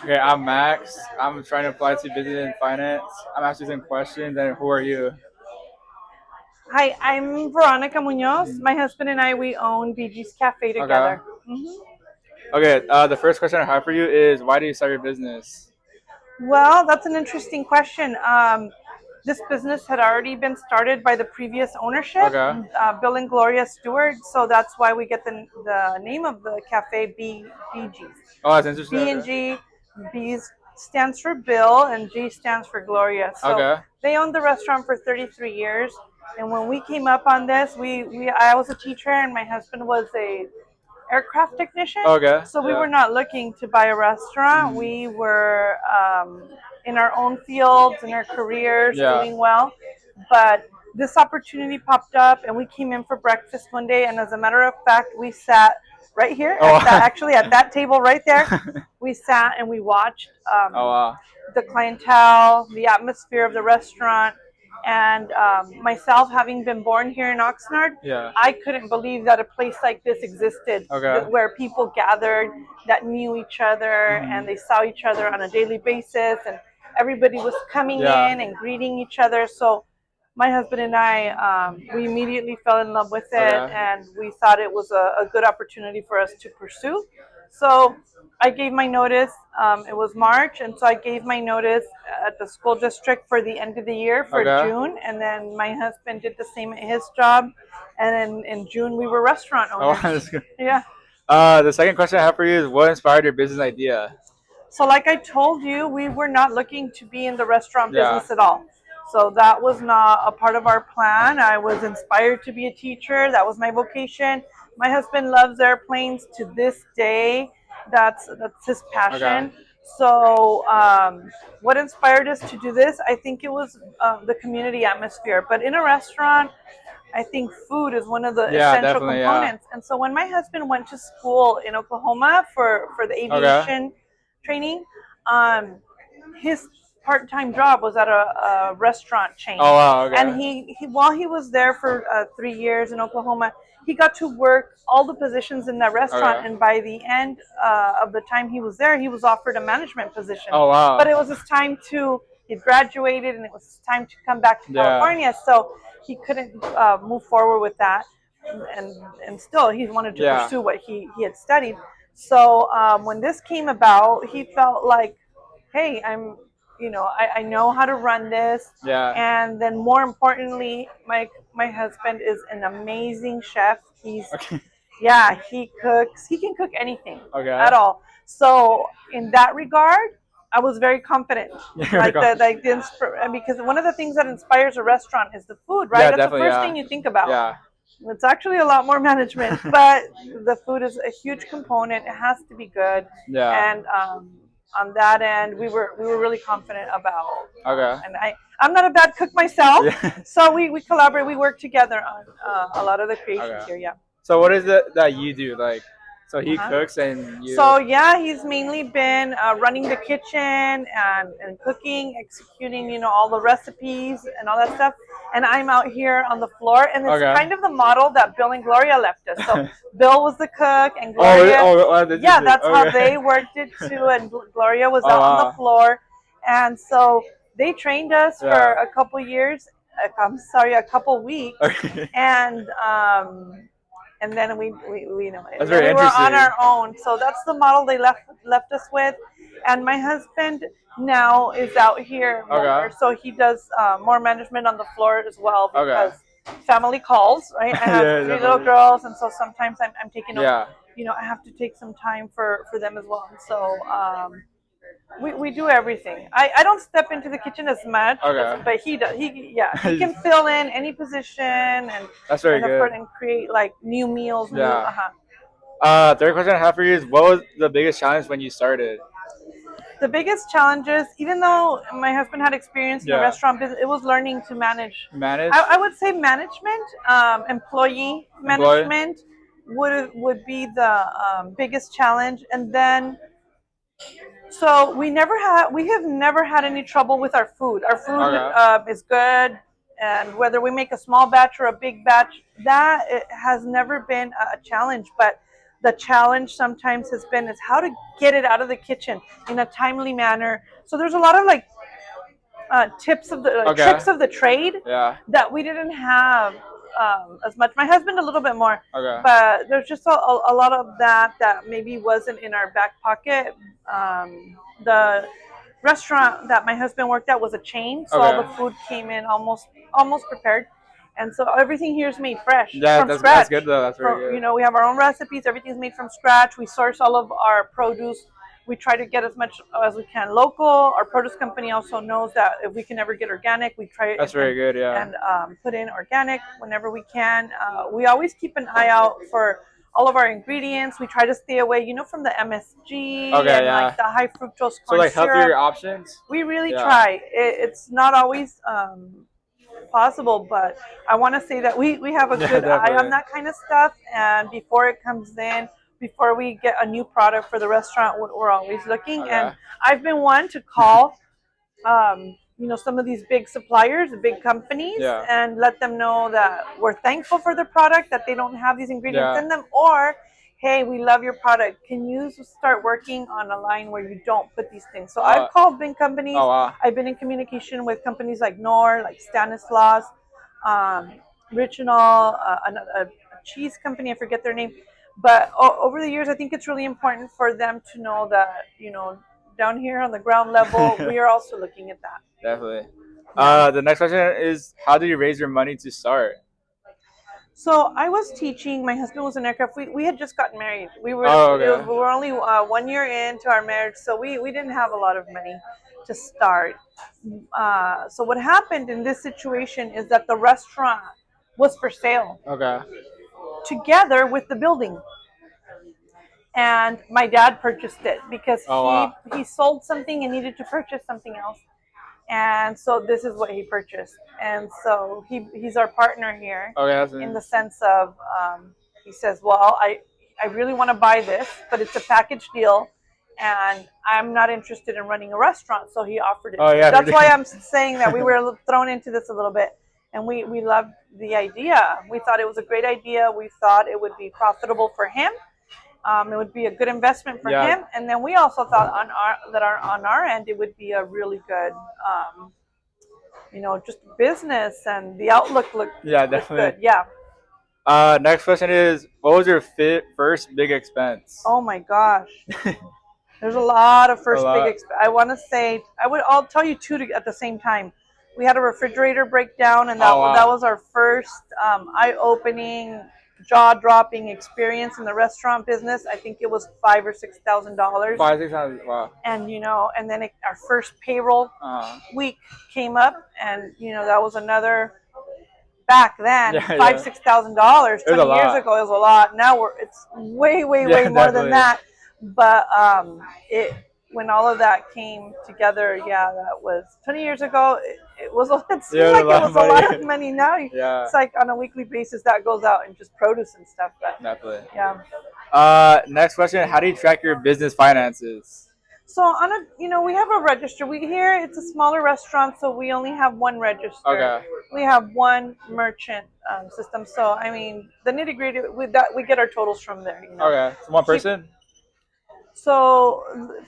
Okay, I'm Max. I'm trying to apply to business and finance. I'm asking some questions, and who are you? Hi, I'm Veronica Munoz. Hmm. My husband and I, we own BG's Cafe Okay. together. Okay. The first question I have for you is, why do you start your business? Well, that's an interesting question. This business had already been started by the previous ownership, Okay. Bill and Gloria Stewart. So that's why we get the name of the cafe BG's. Oh, that's interesting. B and Okay. G, B stands for Bill and G stands for Gloria. So Okay. they owned the restaurant for 33 years. And when we came up on this, I was a teacher and my husband was a aircraft technician. Okay. So we Yeah. were not looking to buy a restaurant. Mhm. We were in our own fields, in our careers, Yeah. doing well. But this opportunity popped up, and we came in for breakfast one day. And as a matter of fact, we sat right here Oh. at that table right there. We sat and we watched Oh wow. the clientele, the atmosphere of the restaurant, and myself having been born here in Oxnard, Yeah. I couldn't believe that a place like this existed, Okay. where people gathered that knew each other Mhm. and they saw each other on a daily basis, and everybody was coming Yeah. in and greeting each other. So my husband and I, we immediately fell in love with it, Okay. and we thought it was a good opportunity for us to pursue. So I gave my notice. It was March, and so I gave my notice at the school district for the end of the year for Okay. June, and then my husband did the same at his job, and then in June we were restaurant Oh, owners. that's good. Yeah. The second question I have for you is, what inspired your business idea? So, like I told you, we were not looking to be in the restaurant Yeah. business at all. So, that was not a part of our plan. I was inspired to be a teacher, that was my vocation. My husband loves airplanes to this day, that's his Okay. passion. So, what inspired us to do this? I think it was the community atmosphere. But in a restaurant, I think food is one of the Yeah, essential definitely. Yeah. components. And so when my husband went to school in Oklahoma for the Okay. aviation training, um, his part-time job was at a restaurant chain. Oh wow. And Okay. he while he was there for 3 years in Oklahoma, he got to work all the positions in that restaurant. Okay. And by the end of the time he was there, he was offered a management position. Oh But wow. it was his time to, he graduated and it was his time to come back to Yeah. California. So he couldn't move forward with that. And, and still, he wanted to Yeah. pursue what he had studied. So when this came about, he felt like, hey, I know how to run this. Yeah. And then more importantly, my husband is an amazing chef. Okay. Yeah, he cooks. He can cook anything Okay. at all. So in that regard, I was very confident. Here we go. Because one of the things that inspires a restaurant is the food, right? Yeah, That's the definitely. first Yeah. thing you think about. Yeah. It's actually a lot more management, but the food is a huge component. It has to be good, Yeah. and on that end, we were really confident about. Okay. And I'm not a bad cook myself, Yeah. so we collaborate. We work together on a lot of the creations Okay. here. Yeah. So what is it that you do? Like, so he Uh-huh. cooks and you. So yeah, he's mainly been running the kitchen and cooking, executing, all the recipes and all that stuff. And I'm out here on the floor, and it's Okay. kind of the model that Bill and Gloria left us. So Bill was the cook, and Oh, Gloria, that's yeah, interesting. that's how Okay. they worked it too. And Gloria was Oh out on the wow. floor, and so they trained us for Yeah. a couple years. I'm sorry, a couple weeks, Okay. and then and That's then very we were on interesting. our own. So that's the model they left us with. And my husband now is out here more, Okay. so he does more management on the floor as well, Okay. because family calls, right? I have Yeah, three little definitely. girls, and so sometimes I'm taking over. Yeah. I have to take some time for them as well. And so we do everything. I don't step into the kitchen as much, Okay. but he does. He can fill in any position, That's very and of course good. and create like new meals, new Yeah. Third question I have for you is, what was the biggest challenge when you started? The biggest challenges, even though my husband had experience in the Yeah. restaurant business, it was learning to manage. Manage? I would say management, employee Employee? management would be the biggest challenge, and then so we have never had any trouble with our food. Our food Okay. is good, and whether we make a small batch or a big batch, that it has never been a challenge. But The challenge sometimes has been is how to get it out of the kitchen in a timely manner. So there's a lot of like tips of the Okay. tricks of the trade Yeah. that we didn't have as much. My husband a little bit more, Okay. but there's just a lot of that maybe wasn't in our back pocket. The restaurant that my husband worked at was a chain, so all the Okay. food came in almost prepared, and so everything here is made fresh Yeah, from that's scratch. good though. That's very From good. we have our own recipes. Everything's made from scratch. We source all of our produce. We try to get as much as we can local. Our produce company also knows that if we can ever get organic, we try That's very good. Yeah. and put in organic whenever we can. We always keep an eye out for all of our ingredients. We try to stay away, from the MSG Okay. and like Yeah. the high fructose So corn like syrup. healthier options. We really Yeah. try. It's not always possible, but I want to say that we have a Yeah, good eye on definitely. that kind of stuff. And before it comes in, before we get a new product for the restaurant, we're always looking. And Okay. I've been one to call some of these big suppliers, the big companies, Yeah. and let them know that we're thankful for the product, that they don't have these ingredients Yeah. in them, or hey, we love your product. Can you start working on a line where you don't put these things? So Uh. I've called big companies. Oh wow. I've been in communication with companies like Knorr, like Stanislaus, um, Richinol, a cheese company. I forget their name. But over the years, I think it's really important for them to know that, down here on the ground level, we are also looking at that. Definitely. Yeah. The next question is, how did you raise your money to start? So I was teaching. My husband was an aircraft. We had just gotten married. Oh, We okay. were only 1 year into our marriage, so we didn't have a lot of money to start. So what happened in this situation is that the restaurant was for sale Okay. together with the building, and my dad purchased it because Oh he wow. he sold something and needed to purchase something else. And so this is what he purchased, and so he's our partner here Okay, that's in the nice. sense of he says, well, I really want to buy this, but it's a package deal, and I'm not interested in running a restaurant, so he offered it Oh to me. yeah. That's why I'm saying that we were thrown into this a little bit, and we loved the idea. We thought it was a great idea. We thought it would be profitable for him. It would be a good investment for Yeah. him, and then we also thought on our end it would be a really good, just business, and the outlook Yeah, looked good. definitely. Yeah. Next question is, what was your first big expense? Oh my gosh, there's a lot of A first big. lot. I want to say I'll tell you two at the same time. We had a refrigerator breakdown, and that Oh that wow. was our first eye-opening, jaw-dropping experience in the restaurant business. I think it was $5,000 or $6,000. 5, 6 times. Wow. And and then our first payroll Uh. week came up, and that was another, back then, Yeah, five yeah. $6,000. It was a 20 years lot. ago it was a lot. Now it's way way Yeah, way more than definitely. that. But it when all of that came together, yeah, that was 20 years ago. It seemed Yeah, it was a like it lot of was a lot of money. money. Now Yeah, it's like on a weekly basis that goes out in just produce and stuff. But definitely. yeah. Next question: how do you track your business finances? So we have a register. We here it's a smaller restaurant, so we only have one register. Okay. We have one merchant system. So I mean, the nitty gritty with that, we get our totals from there. Okay. So one Keep person. so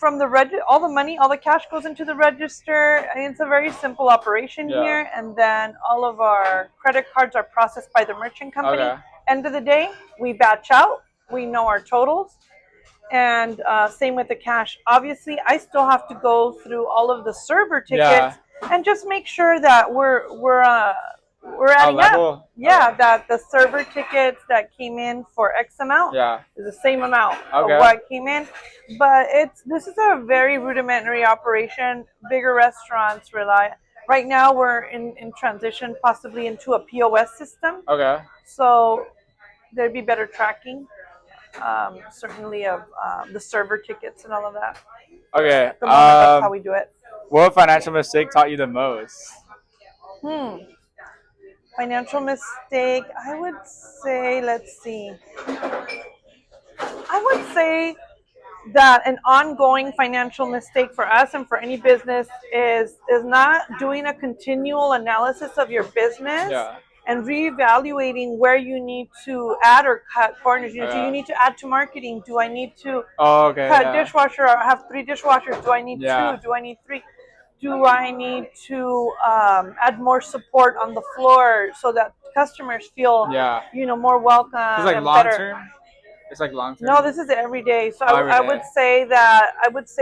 from the all the money, all the cash goes into the register. And it's a very simple operation Yeah. here, and then all of our credit cards are processed by the merchant company. Okay. End of the day, we batch out. We know our totals, and same with the cash. Obviously, I still have to go through all of the server Yeah. tickets and just make sure that we're On adding up. level. Yeah, Okay. that the server tickets that came in for X amount Yeah. is the same amount of Okay. what came in. But this is a very rudimentary operation. Bigger restaurants rely. Right now, we're in transition, possibly into a POS system. Okay. So there'd be better tracking, certainly of the server tickets and all of that. Okay. At the moment, that's how we do it. What financial mistake taught you the most? Hmm. Financial mistake. I would say, let's see. I would say that an ongoing financial mistake for us and for any business is not doing a continual analysis of your business Yeah. and reevaluating where you need to add or cut corners. Do you Okay. need to add to marketing? Do I need to Oh, okay. cut Yeah. dishwasher? I have 3 dishwashers. Do I need Yeah. 2? Do I need 3? Do I need to add more support on the floor so that customers feel, Yeah. more welcome It's like and long better? term. It's like long term. No, this is every day. So Oh, every I day. would say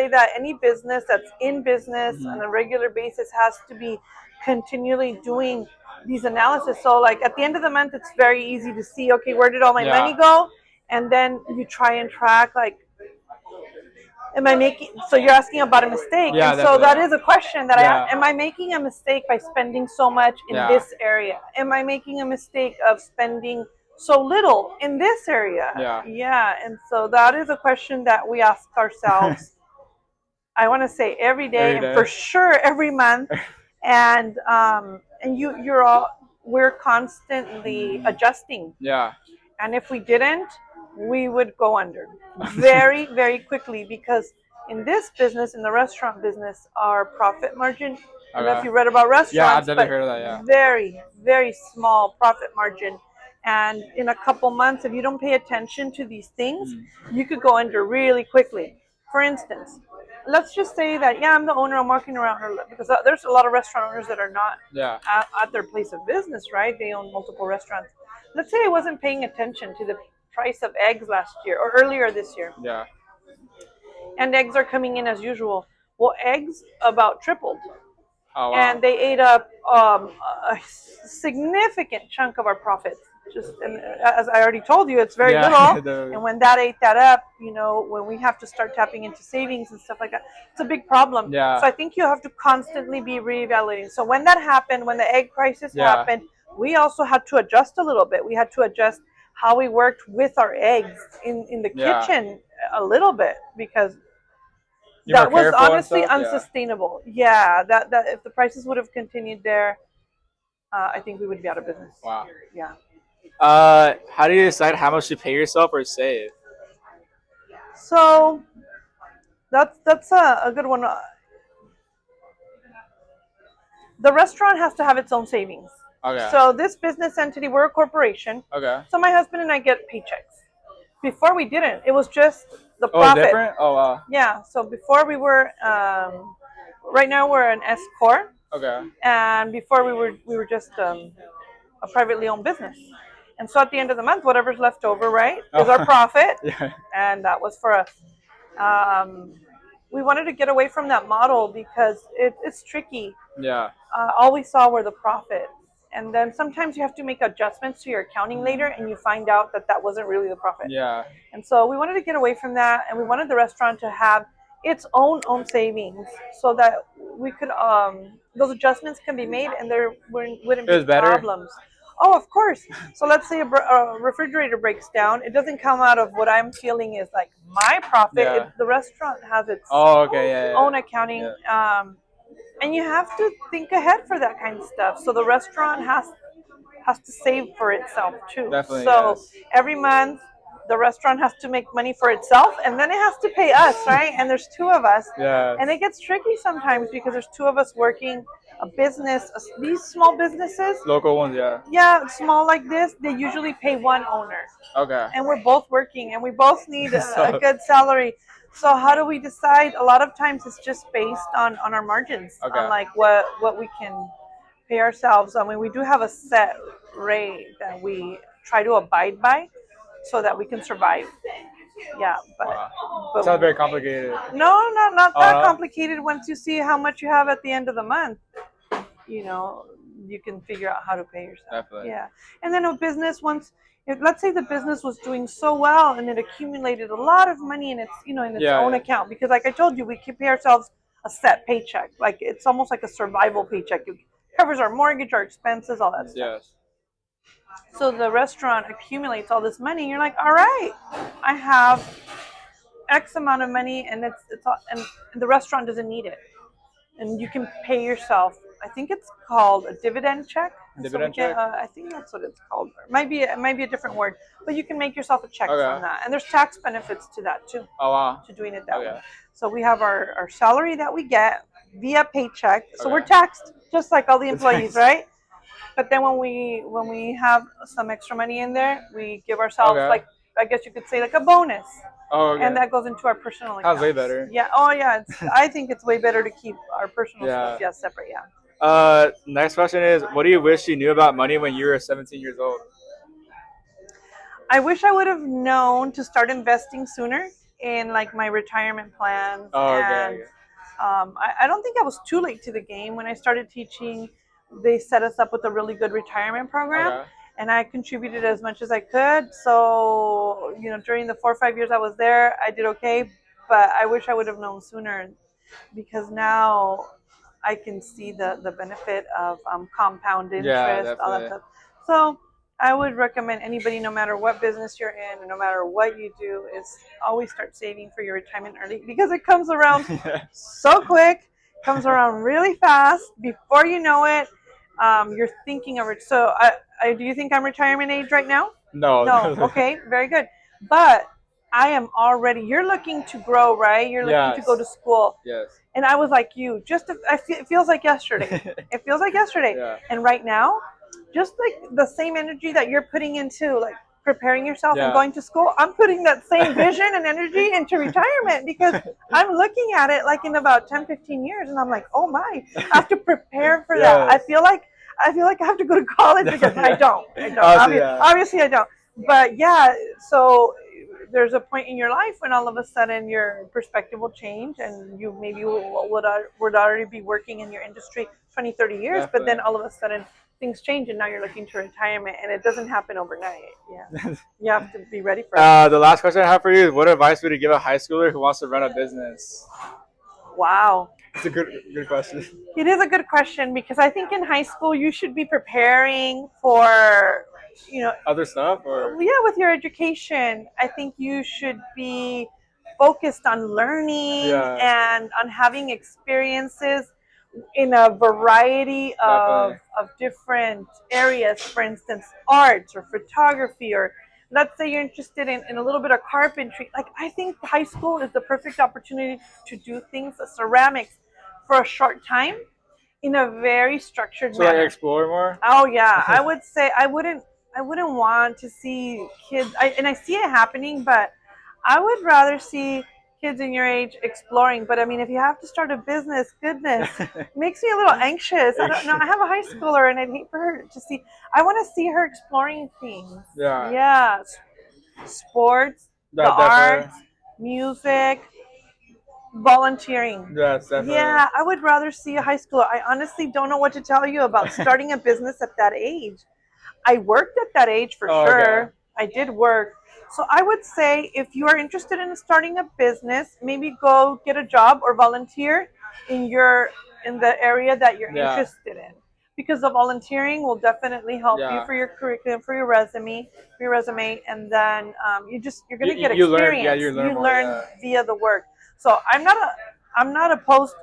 that any business that's in business Mhm. on a regular basis has to be continually doing these analysis. So like at the end of the month, it's very easy to see, okay, where did all my money Yeah. go? And then you try and track, like, am I making, so you're asking about a mistake. Yeah, And so that definitely. is a question that Yeah. am I making a mistake by spending so much in Yeah. this area? Am I making a mistake of spending so little in this area? Yeah. Yeah. And so that is a question that we ask ourselves. I want to say every day, Every and for day. sure every month. And you're all, we're constantly adjusting. Yeah. And if we didn't, we would go under very, very quickly, because in this business, in the restaurant business, our profit margin, I don't know if you read about Yeah, I've restaurants, definitely but heard of that. Yeah. very, very small profit margin. And in a couple months, if you don't pay attention to these things, you could go under really quickly. For instance, let's just say that, yeah, I'm the owner, I'm walking around, because there's a lot of restaurant owners that are not Yeah. at their place of business, right? They own multiple restaurants. Let's say I wasn't paying attention to the price of eggs last year or earlier this year, Yeah. and eggs are coming in as usual. Well, eggs about tripled, Oh, wow. and they ate up a significant chunk of our profits. Just, and as I already told you, it's very Yeah. little. And when that ate that up, when we have to start tapping into savings and stuff like that, it's a big problem. Yeah. So I think you have to constantly be reevaluating. So when that happened, when the egg crisis happened, we also had to adjust a little bit. We had to adjust how we worked with our eggs in the kitchen a little bit, because that was honestly unsustainable. Yeah, that if the prices would have continued there, I think we would be out of business. Wow. Yeah. How do you decide how much to pay yourself or save? So that's a good one. The restaurant has to have its own savings. Okay. So this business entity, we're a corporation. Okay. So my husband and I get paychecks. Before we didn't. It was just the Oh, profit. different? Oh, wow. Yeah. So before we were, right now we're an S corp, Okay. and before we were just a privately owned business. And so at the end of the month, whatever's left over, right, is our profit, Yeah. and that was for us. We wanted to get away from that model because it's tricky. Yeah. All we saw were the profits. And then sometimes you have to make adjustments to your accounting later, and you find out that that wasn't really the profit. Yeah. And so we wanted to get away from that, and we wanted the restaurant to have its own savings, so that we could those adjustments can be made, and there wouldn't be problems. Oh, of course. So let's say a refrigerator breaks down. It doesn't come out of what I'm feeling is like my profit. Yeah. The restaurant has its own accounting. Yeah. And you have to think ahead for that kind of stuff. So the restaurant has to save for itself too. Definitely. So Yes. every month the restaurant has to make money for itself, and then it has to pay us, right? And there's 2 of us. Yeah. And it gets tricky sometimes because there's 2 of us working a business. These small businesses, Local ones, yeah. yeah, small like this, they usually pay one owner. Okay. And we're both working, and we both need a good salary. So how do we decide? A lot of times it's just based on our margins, on like what we can pay ourselves. I mean, we do have a set rate that we try to abide by so that we can survive. Yeah, but Sounds very complicated. No, not that complicated. Once you see how much you have at the end of the month, you can figure out how to pay yourself. Definitely. Yeah. And then a business, let's say the business was doing so well and it accumulated a lot of money in its own account, because like I told you, we can pay ourselves a set paycheck. Like it's almost like a survival paycheck. It covers our mortgage, our expenses, all that stuff. Yes. So the restaurant accumulates all this money, and you're like, all right, I have X amount of money, and and the restaurant doesn't need it, and you can pay yourself. I think it's called a dividend check. Dividend check. I think that's what it's called. It might be a different word, but you can make yourself a check from that, and there's tax benefits to that too. Oh, wow. To doing it that way. So we have our salary that we get via paycheck, so we're taxed just like all the employees, right? But then when we have some extra money in there, we give ourselves Okay. like, I guess you could say, like a bonus, Oh, and okay. that goes into our personal Sounds way accounts. better. Yeah. Oh yeah. I think it's way better to keep our personal stuff, Yeah. yeah, separate. Yeah. Next question is, what do you wish you knew about money when you were 17 years old? I wish I would have known to start investing sooner in like my retirement plans, Oh, and okay. I don't think I was too late to the game when I started teaching. They set us up with a really good retirement program, Okay. and I contributed as much as I could. So during the 4 or 5 years I was there, I did okay, but I wish I would have known sooner, because now I can see the benefit of compound Yeah, interest, all that definitely. stuff. So I would recommend anybody, no matter what business you're in, and no matter what you do, is always start saving for your retirement early, because it comes around so quick, comes around really fast. Before you know it, you're thinking of it. So do you think I'm retirement age right now? No. No. Okay, very good. But I am already. You're looking to grow, right? You're looking to Yes. go to school, Yes. and I was like you. It feels like yesterday. It feels like yesterday. Yeah. And right now, just like the same energy that you're putting into like preparing yourself and Yeah. going to school, I'm putting that same vision and energy into retirement, because I'm looking at it like in about 10, 15 years, and I'm like, oh my, I have to prepare for that. Yes. I feel like I have to go to college, because I don't. I don't. Honestly, yeah. Obviously, I don't. But yeah, so there's a point in your life when all of a sudden your perspective will change, and you maybe would already be working in your industry 20, 30 years, but Definitely. then all of a sudden things change, and now you're looking to retirement, and it doesn't happen overnight. Yeah, you have to be ready for it. The last question I have for you is, what advice would you give a high schooler who wants to run a business? Wow. It's a good question. It is a good question, because I think in high school you should be preparing for, Other stuff or yeah, with your education. I think you should be focused on learning yeah, and on having experiences in a variety definitely. of different areas. For instance, arts or photography, or let's say you're interested in a little bit of carpentry. Like, I think high school is the perfect opportunity to do things, ceramics, for a short time, in a very structured So like manner. explore more. Oh yeah, I would say I wouldn't want to see kids, and I see it happening, but I would rather see kids in your age exploring. But I mean, if you have to start a business, goodness, it makes me a little anxious. I don't know. I have a high schooler, and I'd hate for her to see. I want to see her exploring things. Yeah, Yeah, sports, the that arts, definitely. music, volunteering. Yes, definitely. Yeah, I would rather see a high schooler. I honestly don't know what to tell you about starting a business at that age. I worked at that age for Oh, okay. sure. I did work. So I would say, if you are interested in starting a business, maybe go get a job or volunteer in the area that you're Yeah, interested in. Because the volunteering will definitely help you yeah. for your curriculum, for your resume, and then you're You, gonna get you learn. Yeah, experience. you learn You more. learn Yeah. via the work. So I'm not opposed